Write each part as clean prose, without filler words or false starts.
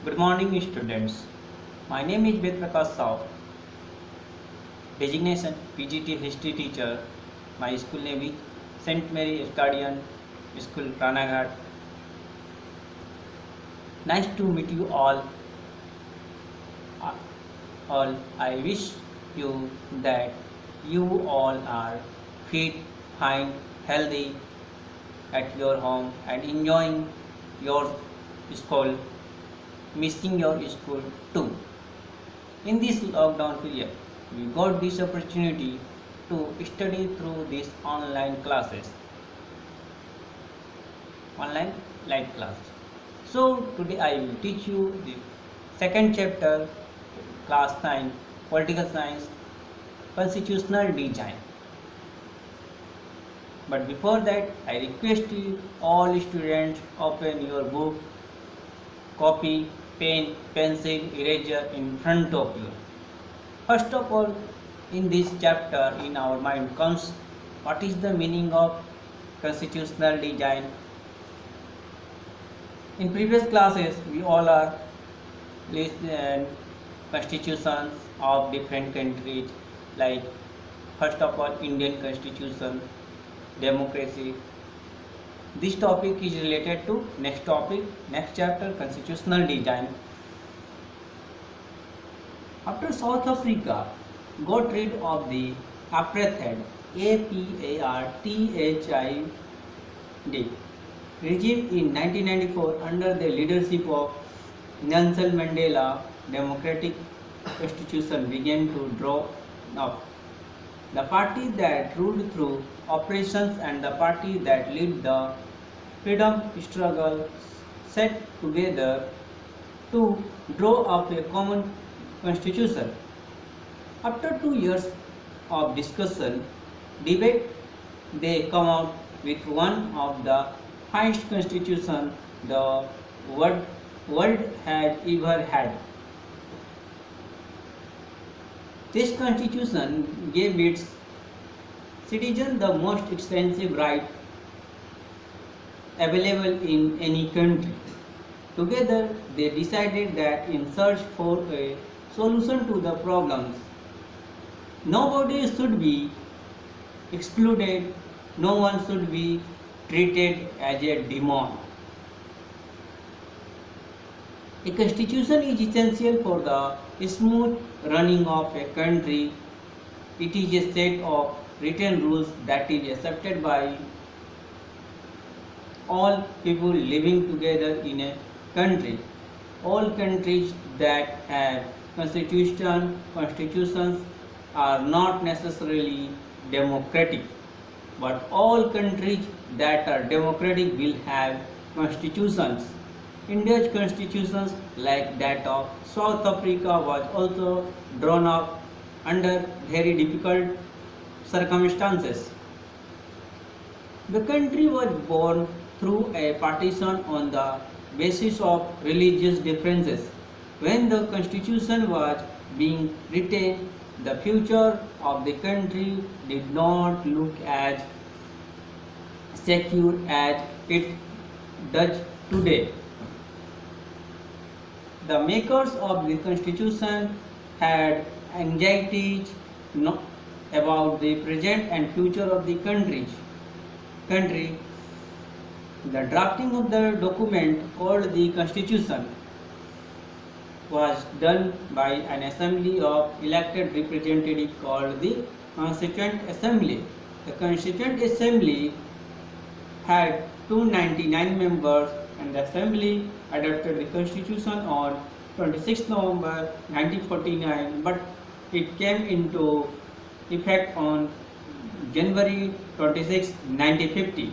Good morning, students. My name is Ved Prakash Saw, designation PGT History Teacher. My school name is St. Mary Estadian School, Ranaghat. Nice to meet you all. I wish you that you all are fit, fine, healthy at your home and enjoying your school, missing your school too. In this lockdown period, we got this opportunity to study through these online classes, online live class. So today I will teach you the second chapter, class 9, political science, constitutional design. But before that, I request you all students open your book, copy, pen, pencil, eraser in front of you. First of all, in this chapter, in our mind comes what is the meaning of constitutional design. In previous classes, we all are listening constitutions of different countries, like first of all Indian Constitution, democracy. This topic is related to next topic, next chapter, constitutional design. After South Africa got rid of the apartheid (apartheid) regime in 1994 under the leadership of Nelson Mandela, democratic constitution began to draw up. The party that ruled through operations and the party that led the freedom struggle set together to draw up a common constitution. After 2 years of discussion, debate, they come out with one of the finest constitution the world had ever had. This constitution gave its citizens the most extensive right available in any country. Together, they decided that in search for a solution to the problems, nobody should be excluded, no one should be treated as a demon. A constitution is essential for the smooth running of a country. It is a set of written rules that is accepted by all people living together in a country. All countries that have constitutions are not necessarily democratic, but all countries that are democratic will have constitutions. India's constitutions, like that of South Africa, was also drawn up under very difficult circumstances. The country was born through a partition on the basis of religious differences. When the constitution was being written, the future of the country did not look as secure as it does today. The makers of the constitution had anxieties about the present and future of the country. The drafting of the document called the constitution was done by an assembly of elected representatives called the Constituent Assembly. The Constituent Assembly had 299 members, and the Assembly adopted the Constitution on 26 November 1949, but it came into effect on January 26, 1950.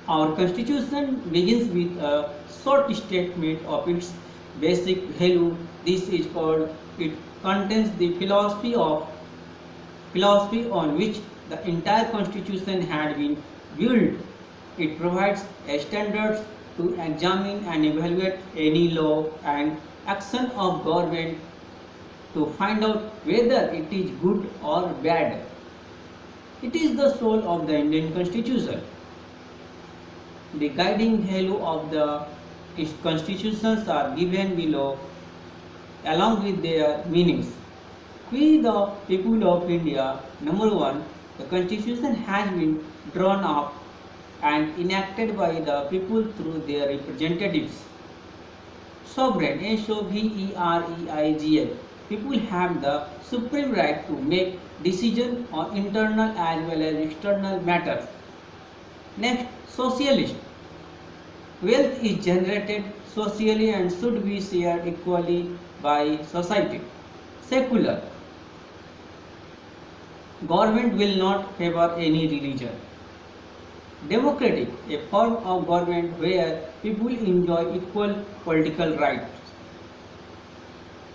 Our Constitution begins with a short statement of its basic value. This is called, it contains the philosophy on which the entire Constitution had been built. It provides a standards to examine and evaluate any law and action of government to find out whether it is good or bad. It is the soul of the Indian Constitution. The guiding value of the its constitutions are given below along with their meanings. We, the people of India, number one, the constitution has been drawn up and enacted by the people through their representatives. Sovereign, Sovereign. People have the supreme right to make decisions on internal as well as external matters. Next, socialist. Wealth is generated socially and should be shared equally by society. Secular. Government will not favor any religion. Democratic, a form of government where people enjoy equal political rights,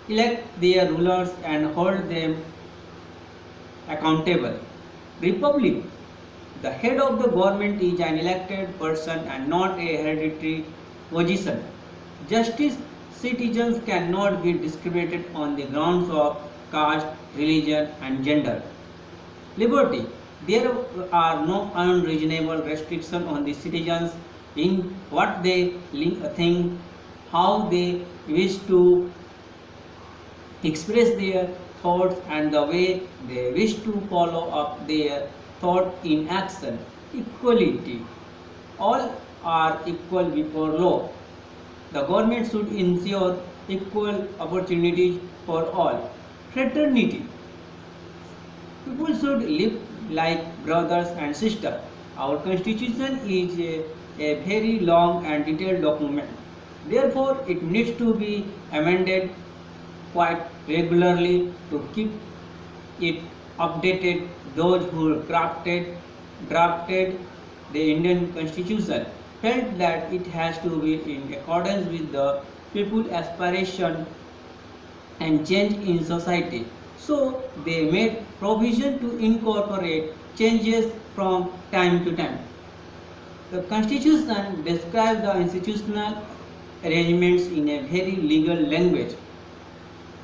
elect their rulers and hold them accountable. Republic, the head of the government is an elected person and not a hereditary position. Justice, citizens cannot be discriminated on the grounds of caste, religion and gender. Liberty, there are no unreasonable restrictions on the citizens in what they think, how they wish to express their thoughts and the way they wish to follow up their thought in action. Equality, all are equal before law. The government should ensure equal opportunities for all. Fraternity, people should live like brothers and sisters. Our constitution is a very long and detailed document. Therefore, it needs to be amended quite regularly to keep it updated. Those who drafted the Indian Constitution felt that it has to be in accordance with the people's aspiration and change in society. So they made provision to incorporate changes from time to time. The Constitution describes the institutional arrangements in a very legal language.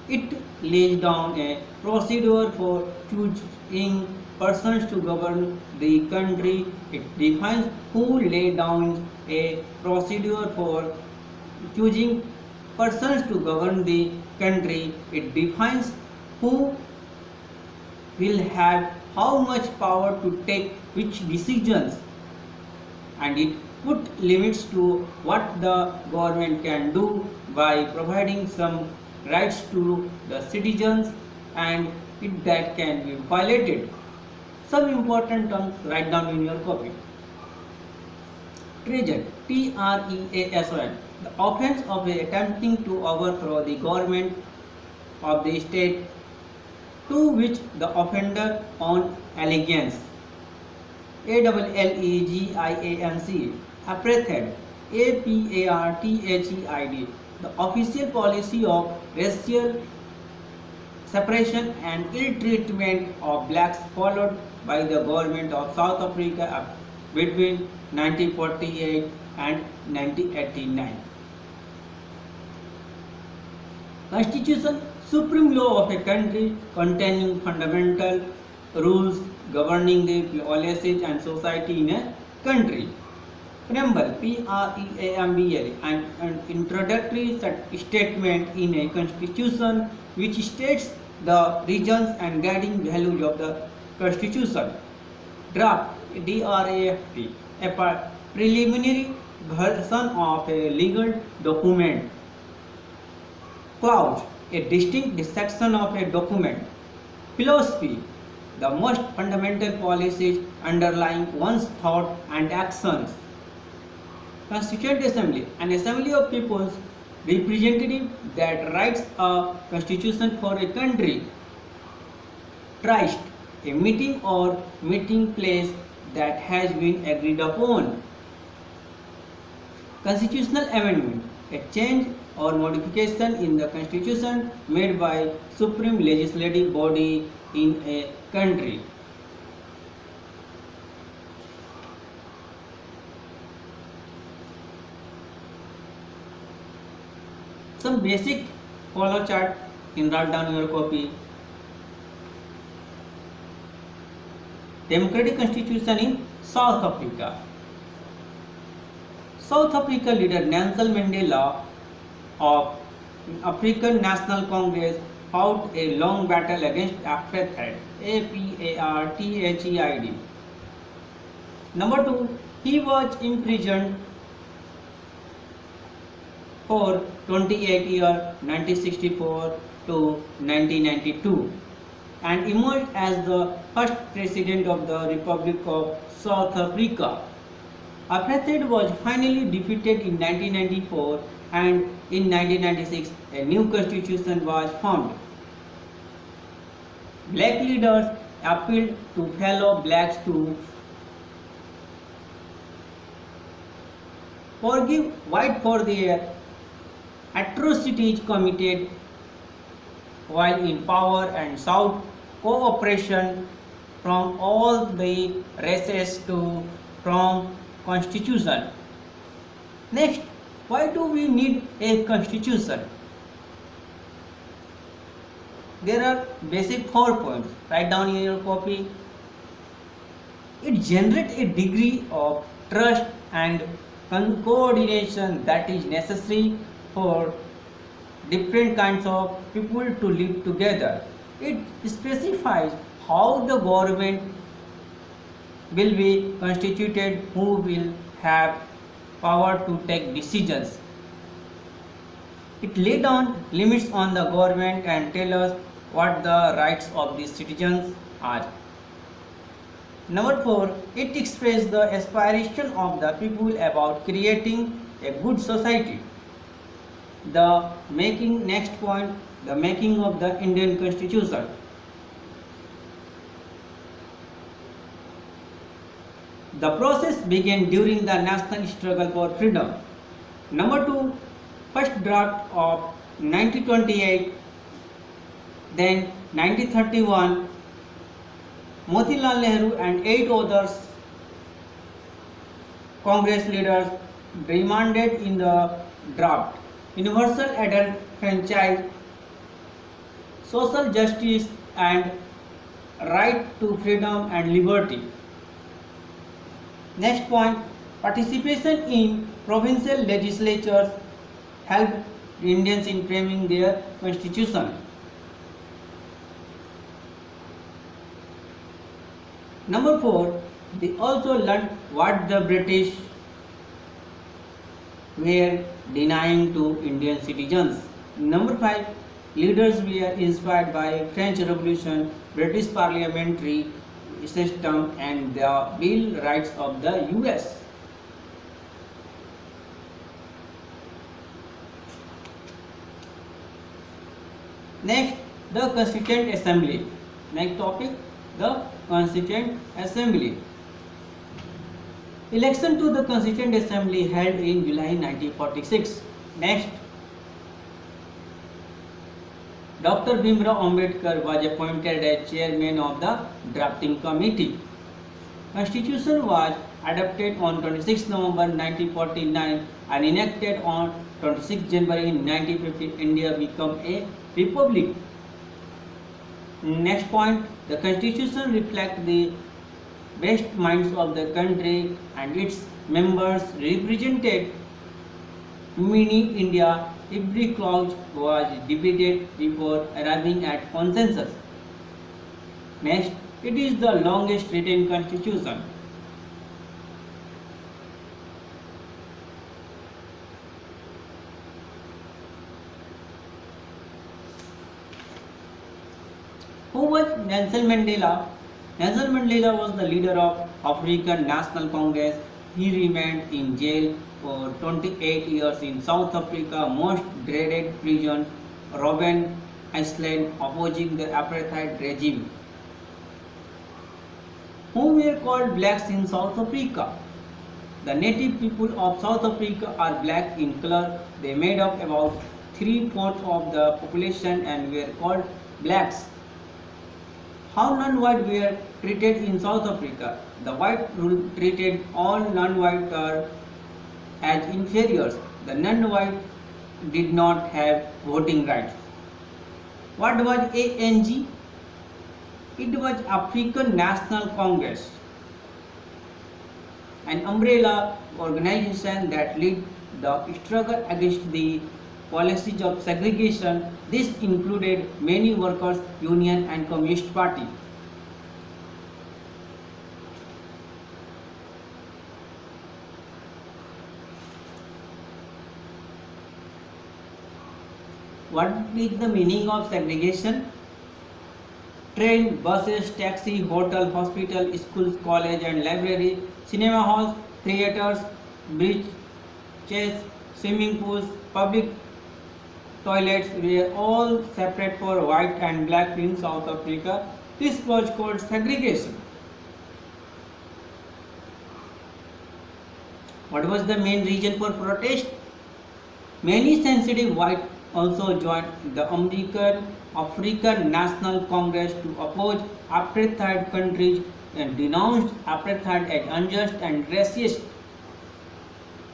It lays down a procedure for choosing persons to govern the country. It defines who lay down a procedure for choosing persons to govern the country. It defines who will have how much power to take which decisions, and it put limits to what the government can do by providing some rights to the citizens and it that can be violated. Some important terms write down in your copy. Treason, Treason, the offence of attempting to overthrow the government of the state to which the offender on allegiance. Allegiance, apartheid, apartheid, the official policy of racial separation and ill treatment of blacks followed by the government of South Africa between 1948 and 1989. Constitution, supreme law of a country containing fundamental rules governing the policies and society in a country. Preamble, Preamble, an introductory statement in a constitution which states the regions and guiding values of the constitution. Draft, Draft, a preliminary version of a legal document. Clause, a distinct section of a document. Philosophy, the most fundamental policies underlying one's thought and actions. Constituent Assembly, an assembly of people's representative that writes a constitution for a country. Trust, a meeting or meeting place that has been agreed upon. Constitutional amendment, a change or modification in the constitution made by supreme legislative body in a country. Some basic follow chart in write down your copy. Democratic constitution in South Africa. South Africa leader Nelson Mandela of African National Congress fought a long battle against apartheid. Apartheid. Number 2, he was imprisoned for 28 years 1964 to 1992 and emerged as the first president of the Republic of South Africa. Apartheid was finally defeated in 1994 and in 1996 a new constitution was formed. Black leaders appealed to fellow blacks to forgive white for their atrocities committed while in power and sought cooperation from all the races to form constitution. Next, why do we need a constitution? There are basic 4 points. Write down in your copy. It generates a degree of trust and coordination that is necessary for different kinds of people to live together. It specifies how the government will be constituted, who will have power to take decisions. It lays down limits on the government and tells us what the rights of the citizens are. Number 4, it expresses the aspiration of the people about creating a good society. The next point, the making of the Indian Constitution. The process began during the national struggle for freedom. Number 2, first draft of 1928, then 1931, Motilal Nehru and 8 others Congress leaders demanded in the draft universal adult franchise, social justice and right to freedom and liberty. Next point, participation in provincial legislatures helped Indians in framing their constitution. Number 4, they also learned what the British were denying to Indian citizens. Number 5, leaders were inspired by French Revolution, British parliamentary system and the Bill Rights of the US. Next, the Constituent Assembly. Next topic, the Constituent Assembly. Election to the Constituent Assembly held in July 1946. Next, Dr. Bhimrao Ambedkar was appointed as chairman of the drafting committee. Constitution was adopted on 26 November 1949 and enacted on 26 January 1950. India became a republic. Next point, the Constitution reflects the best minds of the country and its members represented mini India. Every clause was debated before arriving at consensus. Next, it is the longest written constitution. Who was Nelson Mandela? Nelson Mandela was the leader of African National Congress. He remained in jail for 28 years in South Africa, most dreaded prison, Robben Island, opposing the apartheid regime. Who were called blacks in South Africa? The native people of South Africa are black in color. They made up about 3/4 of the population and were called blacks. How non-white were treated in South Africa? The white rule treated all non-white as inferiors. The non-white did not have voting rights. What was ANG? It was African National Congress, an umbrella organizations that lead the struggle against the policies of segregation. This included many workers' union and Communist Party. What is the meaning of segregation? Train, buses, taxi, hotel, hospital, schools, college and library, cinema halls, theaters, beaches, swimming pools, public toilets were all separate for white and black in South Africa. This was called segregation. What was the main reason for protest? Many sensitive white also joined the African National Congress to oppose apartheid countries and denounced apartheid as unjust and racist.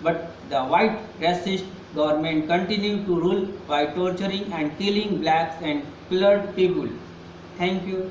But the white racist government continued to rule by torturing and killing blacks and colored people. Thank you.